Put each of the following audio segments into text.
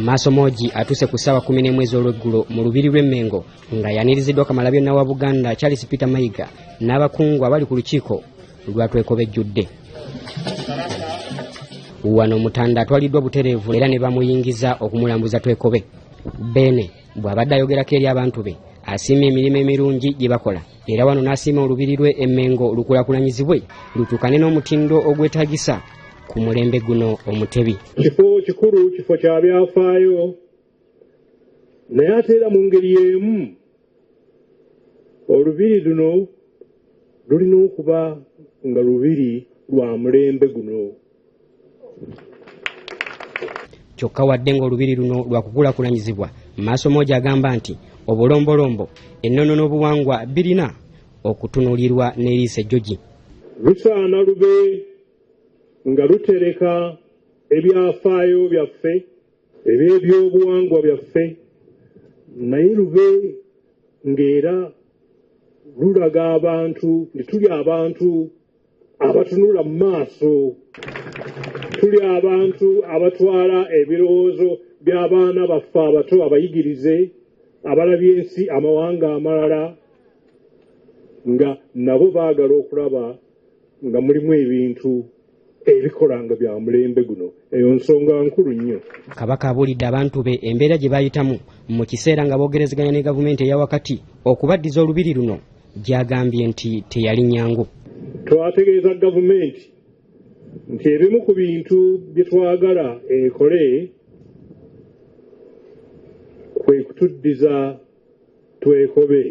Masomoji atuse ku ssaawa 11 olweggulo mu lubiri lw'Emmengo nga yaniriziddwa Kamalabyonna wa Buganda Charles Peter Mayiga n'abakungu abali ku lukiiko lwa Twekobe Ejjudde. Wano Mutanda atwaliddwa butereevu era ne bamuyingiza okumulambuza Twekobe. Bene bw'abadde ayogerako eri abantu be asiima emirimu emirungi gye bakola era wano n'asiima olubiri lw'Emmengo lukulaakulanyizibwe lutuukane n'omutindo ogwetaagisa ku mulembe guno omutebi. Kifo kikulu, kifo kya byafaayo, naye ate era mu ngeri y'emu olubiri luno lulina okuba nga lubiri lwa mulembe guno. Kyokka wadde ng'olubiri luno lwakukulaakulanyizibwa, Masomoji agamba nti obulombolombo, ennono n'obuwangwa birina okutunuulirwa n'eriiso ejjogi. Lusaana lube nga lutereka ebyafaayo byaffe eby'ebyobuwangwa byaffe, naye lube ng'era lulaga abantu nti tuli abantu abatunula mu maaso, tuli abantu abatwala ebirowoozo by'abaana baffe abato abayigirize abalabye ensi amawanga amalala nga nabo baagala okulaba nga mulimu ebintu ebikolanga bya mulembe guno. Eyo nsonga nkulu nnyo. Kabaka abuulidde abantu be embeera gye bayitamu mu kiseera nga boogerezeganya ne gavumenti eya wakati okubaddiza olubiri luno gy'agambye nti teyali nnyangu. Twategeeza gavumenti nti ebimu ku bintu bye twagala ekole kwe kutuddiza Twekobe.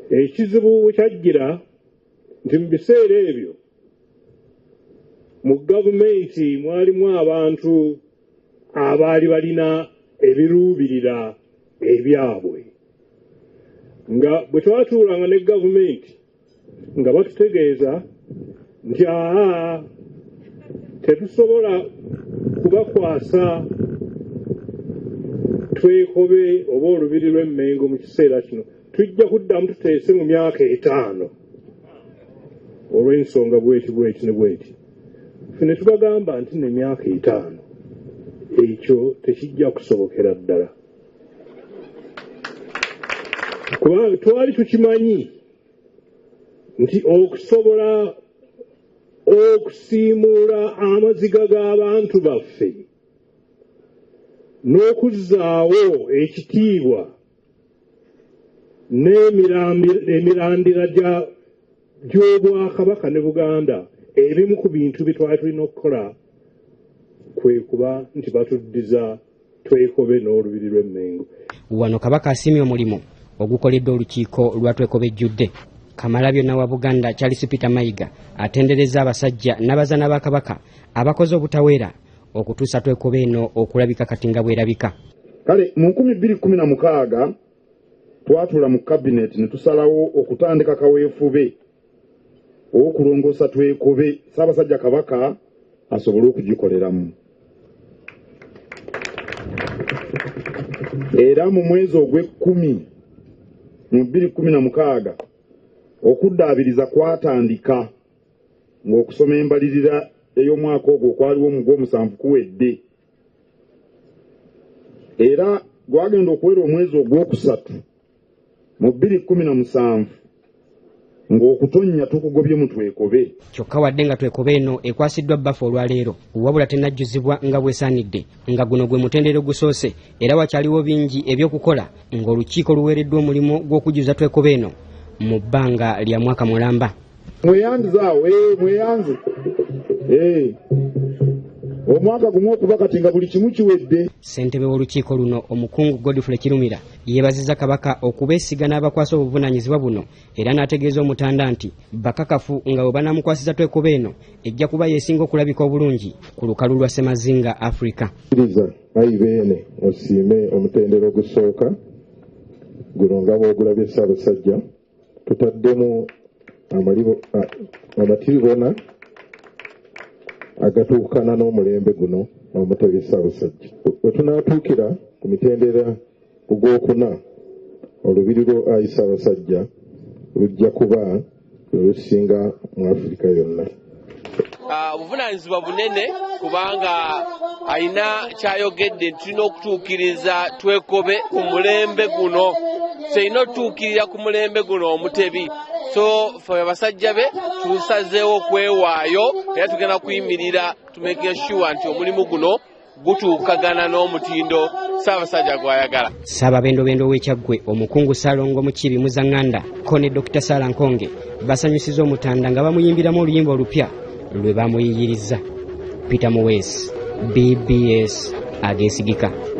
Ekizibu kyajjira nti mu biseera ebyo mu gavumenti mwalimu abantu abaali balina ebiruubirira ebyabwe, nga bwe twatuulanga ne gavumenti nga batutegeeza nti tetusobola kubakwasa Twekobe oba olubiri lw'Emmengo mu kiseera kino, tujja kuddamu tuteese mu myaka 5 olw'ensonga bweti ne bweti. Ffe ne tubagamba nti n'emyaka 5 ekyo tekijja kusobokera ddala, kubanga twali tukimanyi nti okusobola okusiimuula amaziga g'abantu baffe n'okuzzaawo ekitiibwa n'emirandira gy'Obwakabaka ne Buganda, ebimu ku bintu bye twali tulina okukola kwe kuba nti batuddiza Twekobe n'olubiri lw'Emmengo. Wano Kabaka asiimye omulimu ogukoleddwa olukiiko lwa Twekobe Ejjudde. Kamalabyonna wa Buganda Charles Peter Mayiga atendereza abasajja n'abazaana ba Kabaka abakoze obutaweera okutuusa Twekobe eno okulabika kati nga bwerabika. Kale mu 2016 twatula mu cabinet ne tusalawo okutandika kaweefube okulongoosa Twekobe Ssaabasajja Kabaka asobole okugikoleramu. Era mu mwezi ogw'Ekkumi mu 2016 okuddaabiriza kwatandika ng'okusoma embalirira ey'omwaka ogwo kwaliwo mu Gw'omusanvu kuwedde, era gwagenda okuwera omwezi ogw'Okusatu mu 2017 ng'okutonnya tukugobye mu Twekobe. Kyokka wadde nga Twekobe eno ekwasiddwa bbafu olwaleero, wabula tennajjuzibwa nga bwesaanidde nga guno gwe mutendero gusoose, era wakyaliwo bingi eby'okukola ng'olukiiko luweereddwa omulimu gw'okujjuza Twekobe eno mu bbanga lya mwaka mulamba. Mweyanzizaawo, mweyanze. Omwaka gumu okuba kati nga buli kimu kiwedde. Ssentebe w'olukiiko luno omukungu Godfrey Kirumira yeebazizza Kabaka okubeesiga n'abakwasa obuvunaanyizibwa buno era n'ategeeza Omutanda nti bakakafu nga bwe banaamukwasiza Twekobe eno ejja kuba yeesinga okulabika obulungi ku lukalu lwa Ssemazinga Africa. Ayibeene osiime omutendero ogusooka guno nga bw'ogulabye Ssaabasajja, tutaddemu amatiribona agatuukana n'omulembe guno omutebi Ssaabasajja. Bwe tunaatuukira ku mitendera ogwokuna, olubiri lwo Ayi Ssaabasajja lujja kuba lusinga mu Afrika yonna. obuvunaanyizibwa bunene kubanga alina kyayogedde tulina okutuukiriza Twekobe ku mulembe guno. Tulina okutuukirira ku mulembe guno Omutebi. So fe abasajja be tusazeewo okwewaayo era tugenda kuyimirira to make sure nti omulimu guno gutuukagana n'omutindo Ssaabasajja gw'ayagala. Ssaababendobendo w'Ekyaggwe omukungu Ssaalongo Mukiibi Muzanganda ko ne Dr. Sala Nkonge basanyusiza Omutanda nga bamuyimbiramu oluyimba olupya lwe bamuyiyiriza. Peter Muweesi, BBS ageesigika.